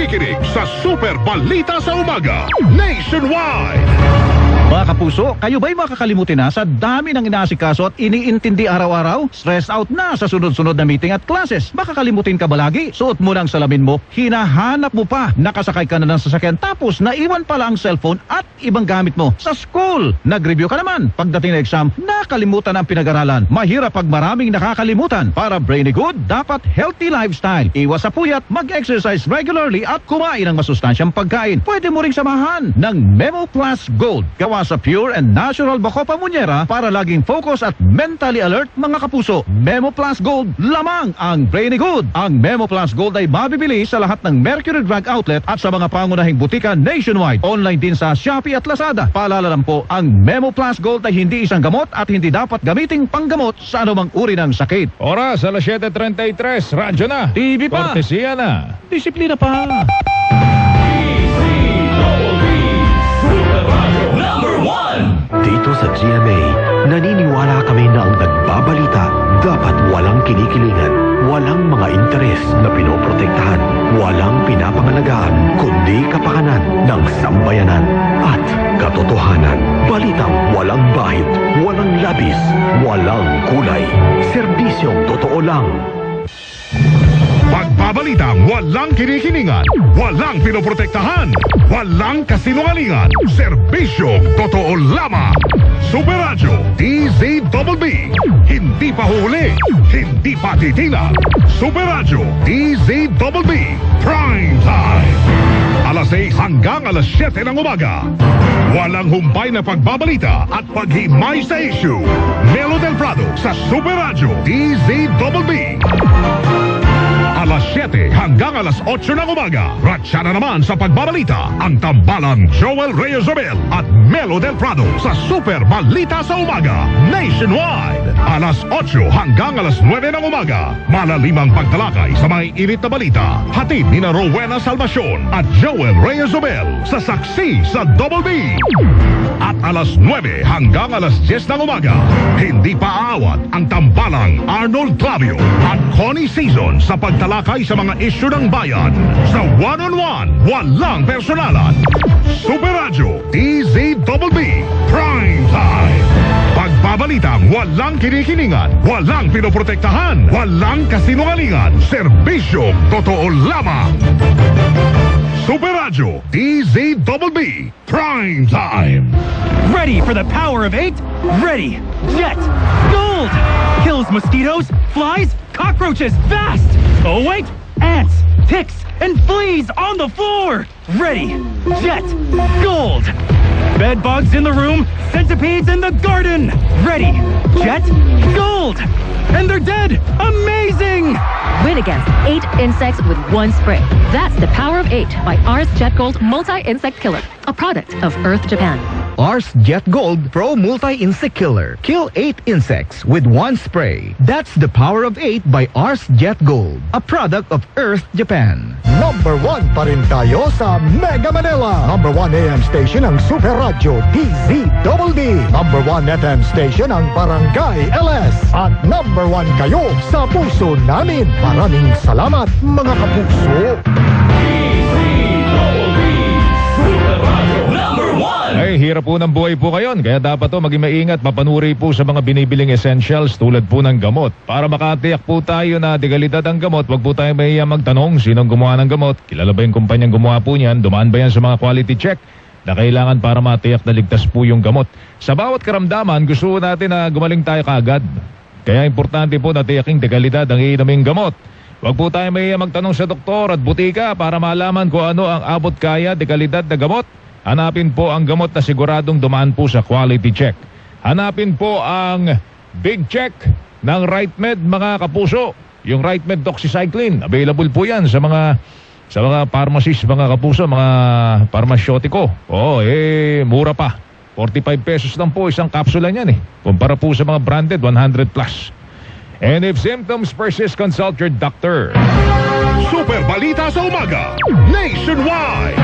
nakikinig sa Super Balita sa Umaga Nationwide. Mga kapuso, kayo ba'y makakalimutin na sa dami ng inaasikaso at iniintindi araw-araw? Stressed out na sa sunod-sunod na meeting at classes. Makakalimutin ka ba lagi? Suot mo ng salamin mo, hinahanap mo pa, nakasakay ka na ng sasakyan, tapos naiwan pala ang cellphone at ibang gamit mo sa school. Nag-review ka naman. Pagdating ng exam, nakalimutan ang pinag-aralan. Mahirap pag maraming nakakalimutan. Para brainy good, dapat healthy lifestyle. Iwas sa puyat, mag-exercise regularly at kumain ng masustansyang pagkain. Pwede mo ring samahan ng Memo Plus Gold. Gawa sa pure and natural Bacopa Monnieri para laging focus at mentally alert, mga kapuso. Memo Plus Gold, lamang ang brainy good. Ang Memo Plus Gold ay mabibili sa lahat ng Mercury Drug Outlet at sa mga pangunahing butika nationwide. Online din sa Shopee at Lazada. Paalala lang po, ang Memo Plus Gold ay hindi isang gamot at hindi dapat gamiting panggamot sa anumang uri ng sakit. Oras, alas 7:33, radyo na. TV pa. Kortesiya na. Disiplina pa. Dito sa GMA, naniniwala kami na ang nagbabalita dapat walang kinikilingan, walang mga interes na pinoprotektahan, walang pinapangalagaan, kundi kapakanan ng sambayanan at katotohanan. Balitang walang bahid, walang labis, walang kulay. Serbisyong totoo lang. Pagbabalitang walang kinikilingan, walang pinoprotektahan, walang kasinungalingan, serbisyong totoo lamang. Super Radio DZBB, hindi pa huli, hindi pa titinag. Super Radio DZBB, Prime Time. Alas 6 hanggang alas 7 ng umaga. Walang humpay na pagbabalita at paghimay sa issue. Melo del Prado sa Super Radio DZBB. Alas 7 hanggang alas 8 ng umaga. Ratsa na naman sa pagbabalita ang tambalang Joel Reyes-Zobel at Melo del Prado sa Super Balita sa Umaga Nationwide. Alas 8 hanggang alas 9 ng umaga. Malalimang pagtalakay sa mga init na balita. Hatid ni na Rowena Salvacion at Joel Reyes-Zobel sa Saksi sa Double B. At alas 9 hanggang alas 10 ng umaga. Hindi pa aawat ang tambalang Arnold Clavio at Connie Season sa pagtalakay sa mga isyu ng bayan. Sa one-on-one, walang personalan. Super Radio DZBB, Prime Time. Pagbabalitang walang kinikilingan, walang pinoprotektahan, walang kasinungalingan, serbisyong totoo lamang. Super Radio DZBB, Prime Time. Ready for the power of 8? Ready! Jet! Gold! Kills mosquitoes, flies, cockroaches fast! Oh wait! Ants, ticks, and fleas on the floor! Ready! Jet! Gold! Bed bugs in the room, centipedes in the garden! Ready! Jet! Gold! And they're dead! Amazing! Win against 8 insects with one spray. That's the power of 8 by Ars Jet Gold Multi-Insect Killer, a product of Earth Japan. Ars Jet Gold Pro Multi-Insect Killer. Kill 8 insects with one spray. That's the power of 8 by Ars Jet Gold, a product of Earth Japan. Number 1 pa rin tayo sa Mega Manila. Number 1 AM station ang Super Radio DZBB. Number 1 FM station ang Barangay LS. At number 1 kayo sa puso namin. Maraming salamat, mga kapuso. Ay, hirap po ng buhay po ngayon. Kaya dapat po maging maingat, mapanuri po sa mga binibiling essentials tulad po ng gamot. Para makatiyak po tayo na dekalidad ang gamot, wag po tayo mahiya magtanong sinong gumawa ng gamot. Kilala ba yung kumpanyang gumawa po niyan? Dumaan ba yan sa mga quality check na kailangan para matiyak na ligtas po yung gamot? Sa bawat karamdaman, gusto natin na gumaling tayo kaagad. Kaya importante po na tiyaking dekalidad ang iinaming gamot. Wag po tayo mahiya magtanong sa doktor at butika para malaman kung ano ang abot kaya dekalidad na gamot. Hanapin po ang gamot na siguradong dumaan po sa quality check. Hanapin po ang big check ng RightMed, mga kapuso. Yung RightMed Doxycycline, available po yan sa mga pharmacies, mga kapuso, mga parmasyotiko. Mura pa. 45 pesos lang po isang kapsula niyan . Kumpara po sa mga branded, 100 plus. And if symptoms persist, consult your doctor. Super Balita sa Umaga Nationwide.